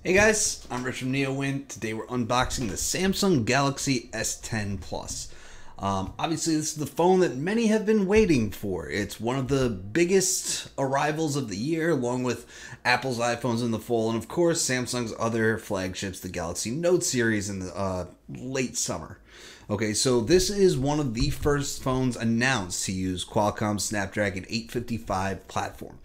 Hey guys, I'm Rich from NeoWin. Today we're unboxing the Samsung Galaxy S10 Plus. Obviously this is the phone that many have been waiting for. It's one of the biggest arrivals of the year, along with Apple's iPhones in the fall, and of course Samsung's other flagships, the Galaxy Note series in the late summer. Okay, so this is one of the first phones announced to use Qualcomm's Snapdragon 855 platform.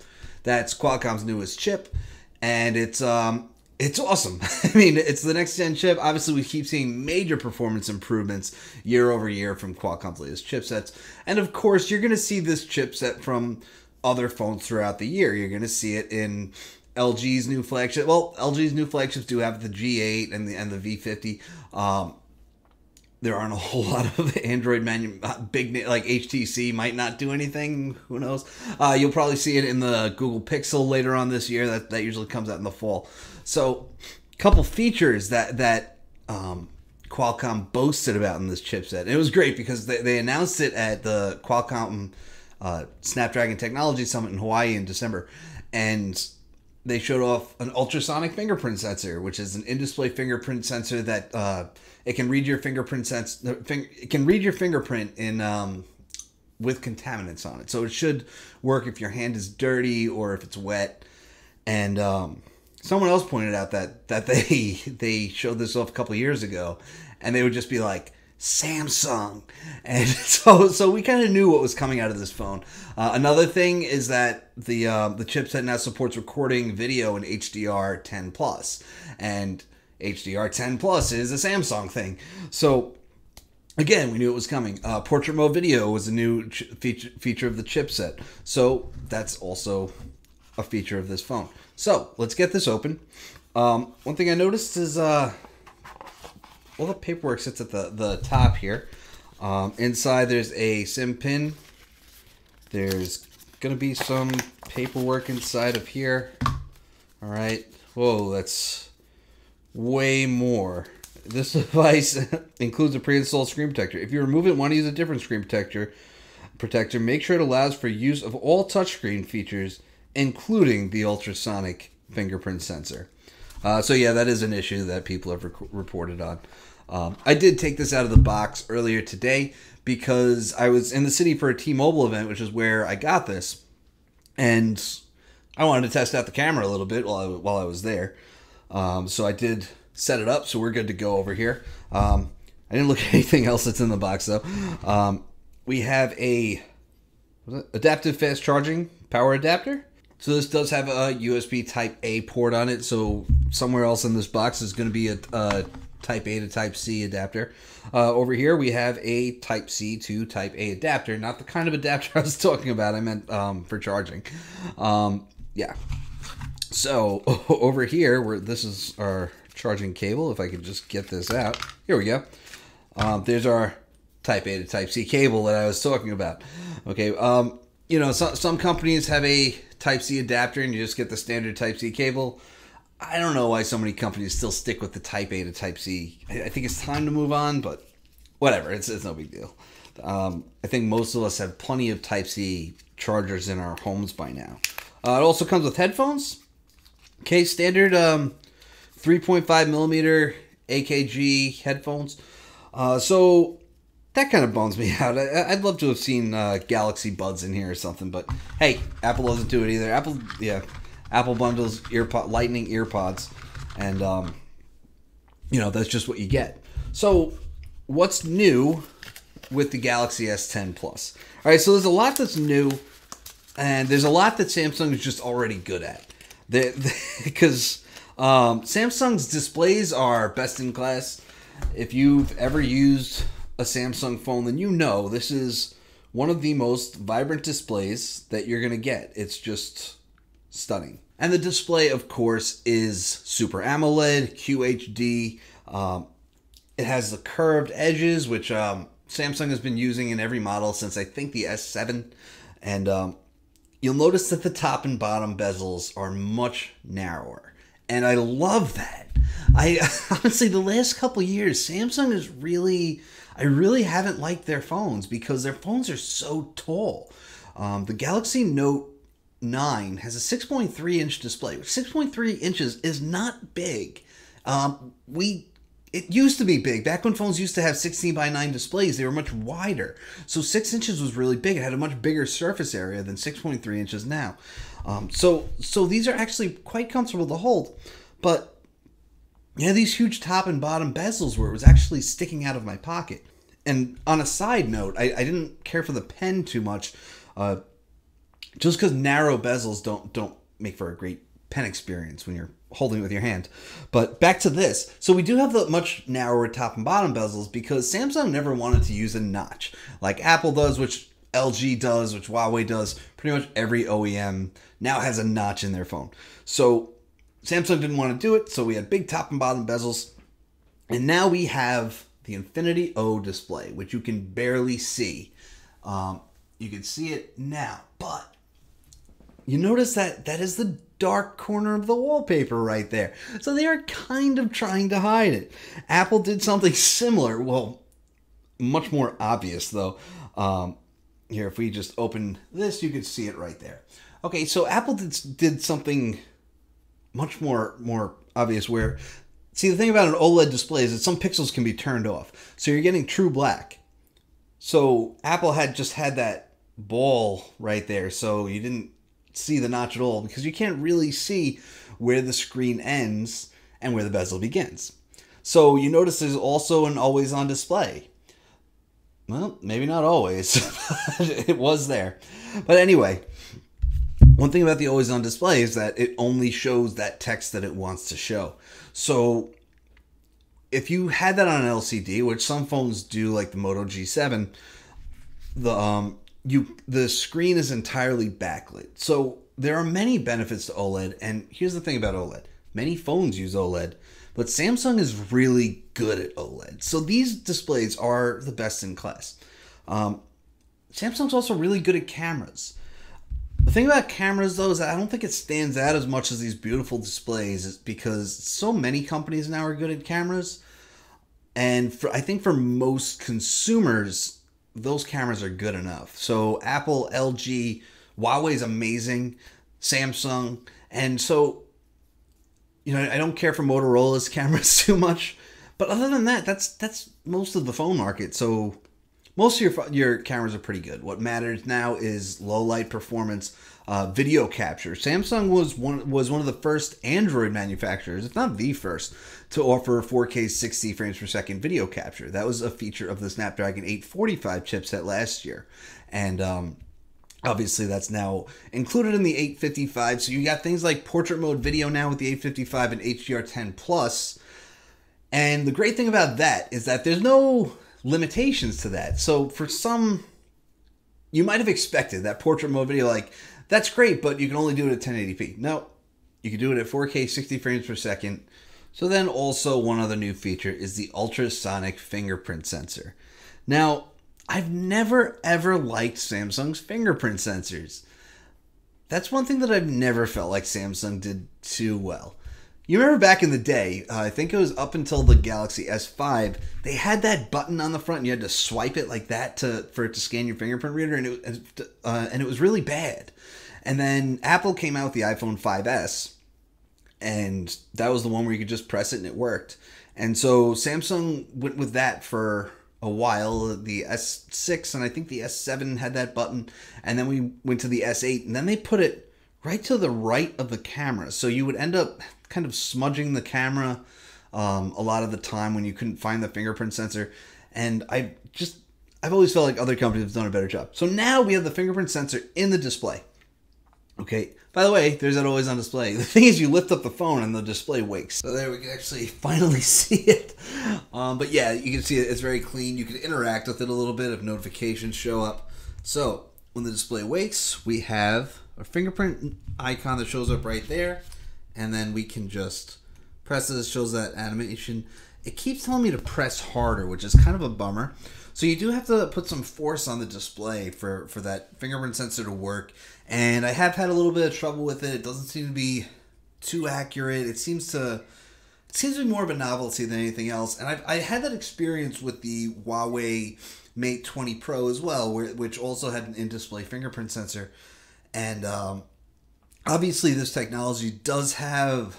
That's Qualcomm's newest chip, and it's awesome. I mean, it's the next gen chip. Obviously, we keep seeing major performance improvements year over year from Qualcomm's latest chipsets. And of course, you're going to see this chipset from other phones throughout the year. You're going to see it in LG's new flagship. Well, LG's new flagships do have the G8 and the V50. There aren't a whole lot of Android big like HTC might not do anything. Who knows? You'll probably see it in the Google Pixel later on this year. That usually comes out in the fall. So, a couple features that Qualcomm boasted about in this chipset. And it was great because they announced it at the Qualcomm Snapdragon Technology Summit in Hawaii in December, and they showed off an ultrasonic fingerprint sensor, which is an in-display fingerprint sensor that it can read your fingerprint it can read your fingerprint in with contaminants on it. So it should work if your hand is dirty or if it's wet. And someone else pointed out that they showed this off a couple years ago, and they would just be like, Samsung. And so we kind of knew what was coming out of this phone. Another thing is that the chipset now supports recording video in HDR10 Plus, and HDR10 Plus is a Samsung thing. So again, we knew it was coming. Portrait mode video was a new feature of the chipset, so that's also a feature of this phone. So let's get this open. One thing I noticed is all the paperwork sits at the top here. Inside there's a SIM pin. There's going to be some paperwork inside of here. All right. Whoa, that's way more. This device includes a pre-installed screen protector. If you remove it and want to use a different screen protector, make sure it allows for use of all touchscreen features, including the ultrasonic fingerprint sensor. So yeah, that is an issue that people have reported on. I did take this out of the box earlier today because I was in the city for a T-Mobile event, which is where I got this, and I wanted to test out the camera a little bit while I was there. So I did set it up, so we're good to go over here. I didn't look at anything else that's in the box though. We have a adaptive fast charging power adapter. So this does have a USB Type A port on it. So somewhere else in this box is going to be a Type A to Type C adapter. Over here we have a Type C to Type A adapter. Not the kind of adapter I was talking about. I meant for charging. Yeah. So over here, this is our charging cable. If I could just get this out. Here we go. There's our Type A to Type C cable that I was talking about. Okay. You know, some companies have a Type C adapter and you just get the standard Type C cable. I don't know why so many companies still stick with the Type A to Type C. I think it's time to move on, but whatever. It's no big deal. I think most of us have plenty of Type C chargers in our homes by now. It also comes with headphones. Okay, standard 3.5 millimeter AKG headphones. So that kind of bums me out. I'd love to have seen Galaxy Buds in here or something, but hey, Apple doesn't do it either. Apple bundles lightning earpods, and you know, that's just what you get. So what's new with the Galaxy S10 Plus? All right, so there's a lot that's new, and there's a lot that Samsung is just already good at. Because Samsung's displays are best in class. If you've ever used a Samsung phone, then you know this is one of the most vibrant displays that you're going to get. It's just stunning. And the display, of course, is Super AMOLED, QHD. It has the curved edges, which Samsung has been using in every model since I think the S7. And you'll notice that the top and bottom bezels are much narrower. And I love that. I honestly, the last couple years, Samsung is I really haven't liked their phones because their phones are so tall. The Galaxy Note 9 has a 6.3-inch display, which 6.3 inches is not big. It used to be big. Back when phones used to have 16:9 displays, they were much wider. So 6 inches was really big. It had a much bigger surface area than 6.3 inches now. So these are actually quite comfortable to hold. But you had these huge top and bottom bezels where it was actually sticking out of my pocket. And on a side note, I didn't care for the pen too much, just because narrow bezels don't make for a great pen experience when you're holding it with your hand. But back to this. So we do have the much narrower top and bottom bezels because Samsung never wanted to use a notch like Apple does, which LG does, which Huawei does. Pretty much every OEM now has a notch in their phone. So Samsung didn't want to do it, so we had big top and bottom bezels. And now we have the Infinity O display, which you can barely see. You can see it now, but you notice that is the dark corner of the wallpaper right there. So they are kind of trying to hide it. Apple did something similar. Well, much more obvious though. Here, if we just open this, you can see it right there. Okay, so Apple did something much more obvious where, see, the thing about an OLED display is that some pixels can be turned off. So you're getting true black. So Apple had that ball right there. So you didn't see the notch at all because you can't really see where the screen ends and where the bezel begins. So you notice there's also an always on display. Well, maybe not always. It was there. But anyway, one thing about the always on display is that it only shows that text that it wants to show. So if you had that on an LCD, which some phones do, like the Moto G7, the screen is entirely backlit. So there are many benefits to OLED, and here's the thing about OLED. Many phones use OLED, but Samsung is really good at OLED. So these displays are the best in class. Samsung's also really good at cameras. The thing about cameras, though, is that I don't think it stands out as much as these beautiful displays because so many companies now are good at cameras. And I think for most consumers, those cameras are good enough. So Apple, LG, Huawei is amazing, Samsung. And so, you know, I don't care for Motorola's cameras too much. But other than that, that's most of the phone market. So most of your cameras are pretty good. What matters now is low light performance, video capture. Samsung was one of the first Android manufacturers, if not the first, to offer 4K 60 frames per second video capture. That was a feature of the Snapdragon 845 chipset last year. And obviously that's now included in the 855. So you got things like portrait mode video now with the 855 and HDR10 Plus. And the great thing about that is that there's no limitations to that. So for some, you might have expected that portrait mode video, like, that's great, but you can only do it at 1080p. No, you can do it at 4K 60 frames per second. So then also one other new feature is the ultrasonic fingerprint sensor. Now, I've never ever liked Samsung's fingerprint sensors. That's one thing that I've never felt like Samsung did too well. You remember back in the day, I think it was up until the Galaxy S5, they had that button on the front and you had to swipe it like that for it to scan your fingerprint reader, and it was really bad. And then Apple came out with the iPhone 5S, and that was the one where you could just press it and it worked. And so Samsung went with that for a while. The S6 and I think the S7 had that button, and then we went to the S8, and then they put it right to the right of the camera. So you would end up kind of smudging the camera a lot of the time when you couldn't find the fingerprint sensor. And I've always felt like other companies have done a better job. So now we have the fingerprint sensor in the display. Okay, by the way, there's that always on display. The thing is, you lift up the phone and the display wakes. So there we can actually finally see it. But yeah, you can see it. It's very clean. You can interact with it a little bit if notifications show up. So when the display wakes, we have a fingerprint icon that shows up right there. And then we can just press this, shows that animation. It keeps telling me to press harder, which is kind of a bummer. So you do have to put some force on the display for that fingerprint sensor to work. And I have had a little bit of trouble with it. It doesn't seem to be too accurate. It seems to be more of a novelty than anything else. And I had that experience with the Huawei Mate 20 Pro as well, which also had an in-display fingerprint sensor. And Obviously, this technology does have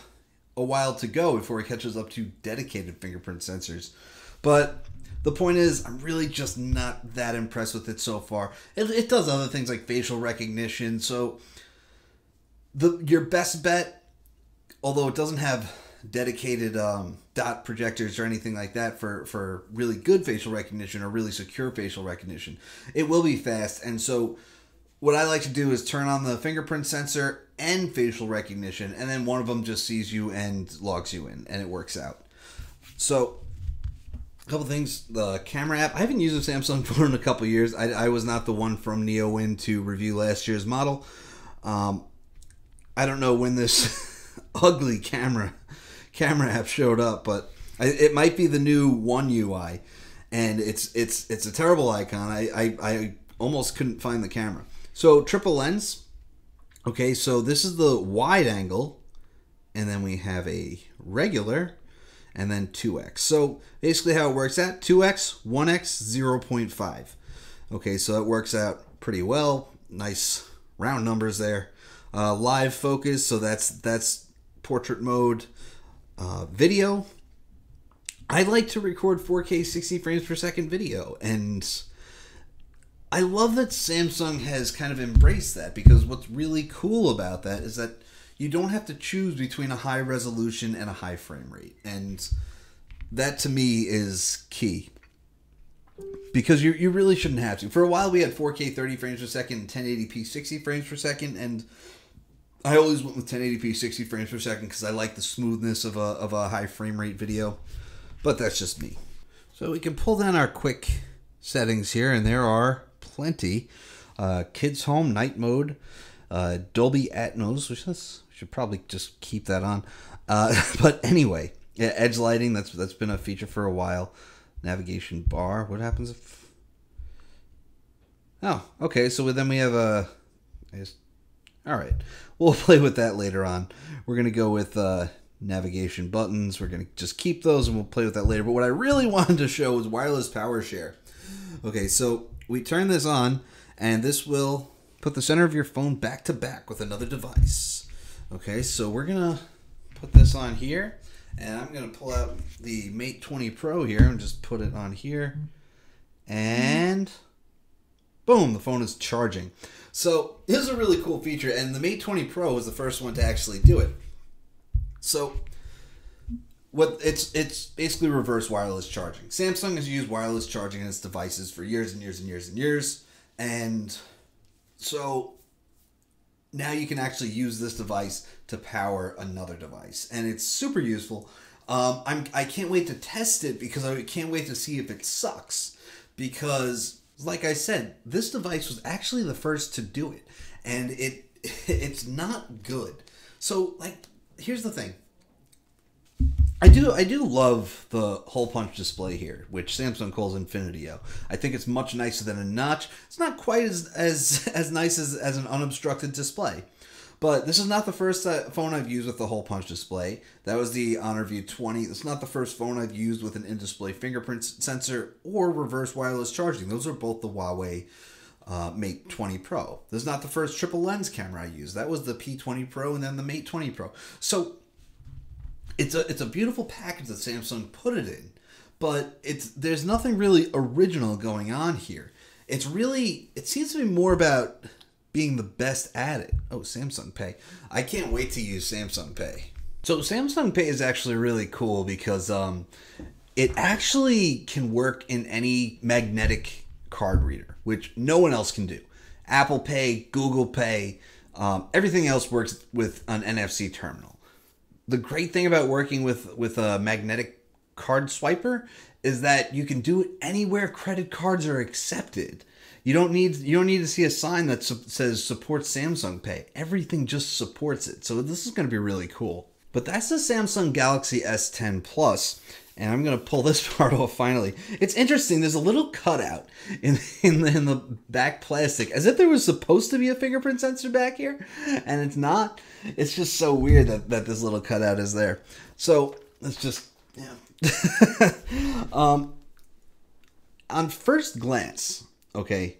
a while to go before it catches up to dedicated fingerprint sensors. But the point is, I'm really just not that impressed with it so far. It does other things like facial recognition. So your best bet, although it doesn't have dedicated dot projectors or anything like that for really good facial recognition or really secure facial recognition, it will be fast. And so what I like to do is turn on the fingerprint sensor and facial recognition, and then one of them just sees you and logs you in, and it works out. So a couple things. The camera app, I haven't used a Samsung phone in a couple years. I was not the one from NeoWin to review last year's model. I don't know when this ugly camera app showed up, but it might be the new One UI, and it's a terrible icon. I almost couldn't find the camera. So triple lens. Okay, so this is the wide angle, and then we have a regular, and then 2x. So basically how it works out, 2x, 1x, 0.5. Okay, so it works out pretty well. Nice round numbers there. Live focus, so that's portrait mode. Video, I like to record 4K 60 frames per second video, and I love that Samsung has kind of embraced that, because what's really cool about that is that you don't have to choose between a high resolution and a high frame rate, and that to me is key, because you really shouldn't have to. For a while we had 4K 30 frames per second and 1080p 60 frames per second, and I always went with 1080p 60 frames per second because I like the smoothness of a high frame rate video, but that's just me. So we can pull down our quick settings here, and there are plenty. Kids Home Night Mode, Dolby Atmos, which we should probably just keep that on. But anyway, yeah, edge lighting, that's been a feature for a while. Navigation bar, what happens if... Oh, okay, so then we have a... Alright, we'll play with that later on. We're going to go with navigation buttons. We're going to just keep those and we'll play with that later. But what I really wanted to show was wireless power share. Okay, so we turn this on, and this will put the center of your phone back to back with another device. Okay, so we're going to put this on here, and I'm going to pull out the Mate 20 Pro here and just put it on here. And boom, the phone is charging. So this is a really cool feature, and the Mate 20 Pro was the first one to actually do it. So it's basically reverse wireless charging. Samsung has used wireless charging in its devices for years and years and years and years, and so now you can actually use this device to power another device, and it's super useful. I can't wait to test it, because I can't wait to see if it sucks, because like I said, this device was actually the first to do it, and it's not good. So, like, here's the thing. I do love the hole punch display here, which Samsung calls Infinity-O. I think it's much nicer than a notch. It's not quite as nice as an unobstructed display. But this is not the first phone I've used with the hole punch display. That was the Honor View 20. It's not the first phone I've used with an in-display fingerprint sensor or reverse wireless charging. Those are both the Huawei Mate 20 Pro. This is not the first triple lens camera I used. That was the P20 Pro and then the Mate 20 Pro. So it's a beautiful package that Samsung put it in, but there's nothing really original going on here. It seems to be more about being the best at it. Oh, Samsung Pay. I can't wait to use Samsung Pay. So Samsung Pay is actually really cool because it actually can work in any magnetic card reader, which no one else can do. Apple Pay, Google Pay, everything else works with an NFC terminal. The great thing about working with a magnetic card swiper is that you can do it anywhere credit cards are accepted. You don't need to see a sign that says supports Samsung Pay. Everything just supports it. So this is going to be really cool. But that's the Samsung Galaxy S10 Plus, and I'm going to pull this part off finally. It's interesting. There's a little cutout in the back plastic, as if there was supposed to be a fingerprint sensor back here, and it's not. It's just so weird that this little cutout is there. So let's just, yeah. On first glance, okay,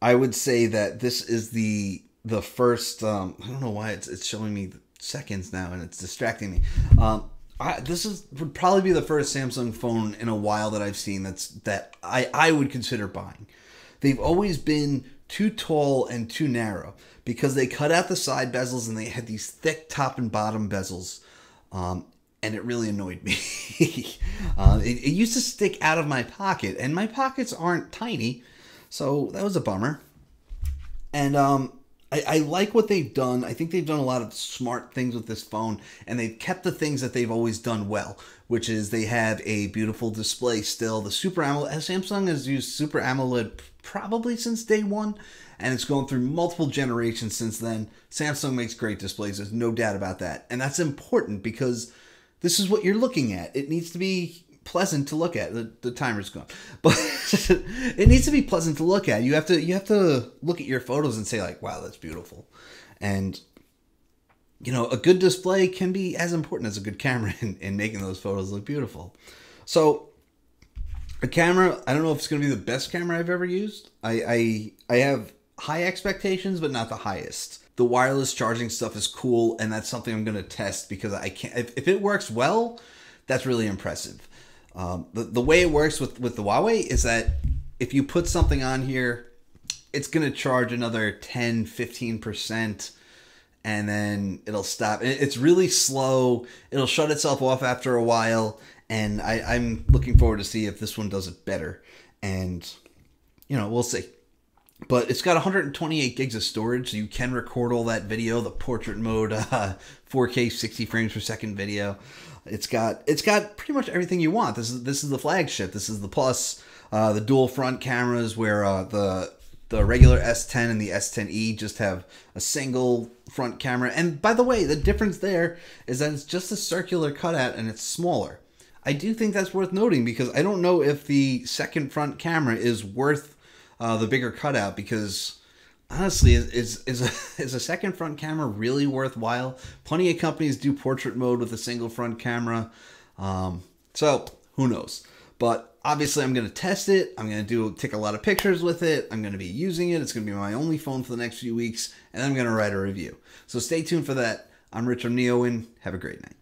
I would say that this is the the first. I don't know why it's showing me seconds now, and it's distracting me. Would probably be the first Samsung phone in a while that I've seen that I would consider buying. They've always been too tall and too narrow because they cut out the side bezels and they had these thick top and bottom bezels, and it really annoyed me. It used to stick out of my pocket, and my pockets aren't tiny, so that was a bummer. And I like what they've done. I think they've done a lot of smart things with this phone, and they've kept the things that they've always done well, which is they have a beautiful display still. The Super AMOLED, Samsung has used Super AMOLED probably since day one, and it's gone through multiple generations since then. Samsung makes great displays, there's no doubt about that. And that's important because this is what you're looking at. It needs to be pleasant to look at. The timer's gone, but it needs to be pleasant to look at. You have to look at your photos and say like, wow, that's beautiful. And you know, a good display can be as important as a good camera in making those photos look beautiful. So a camera, I don't know if it's going to be the best camera I've ever used. I have high expectations, but not the highest. The wireless charging stuff is cool, and that's something I'm going to test because I can't. If it works well, that's really impressive. The way it works with the Huawei is that if you put something on here, it's going to charge another 10-15%, and then it'll stop. It's really slow. It'll shut itself off after a while, and I'm looking forward to see if this one does it better. And, you know, we'll see. But it's got 128 gigs of storage, so you can record all that video, the portrait mode, 4K 60 frames per second video. It's got pretty much everything you want. This is the flagship. This is the Plus, the dual front cameras where the regular S10 and the S10e just have a single front camera. And by the way, the difference there is that it's just a circular cutout and it's smaller. I do think that's worth noting because I don't know if the second front camera is worth the bigger cutout, because honestly, is a second front camera really worthwhile? Plenty of companies do portrait mode with a single front camera, so who knows? But obviously, I'm going to test it. I'm going to take a lot of pictures with it. I'm going to be using it. It's going to be my only phone for the next few weeks, and I'm going to write a review. So stay tuned for that. I'm Rich from NeoWin. Have a great night.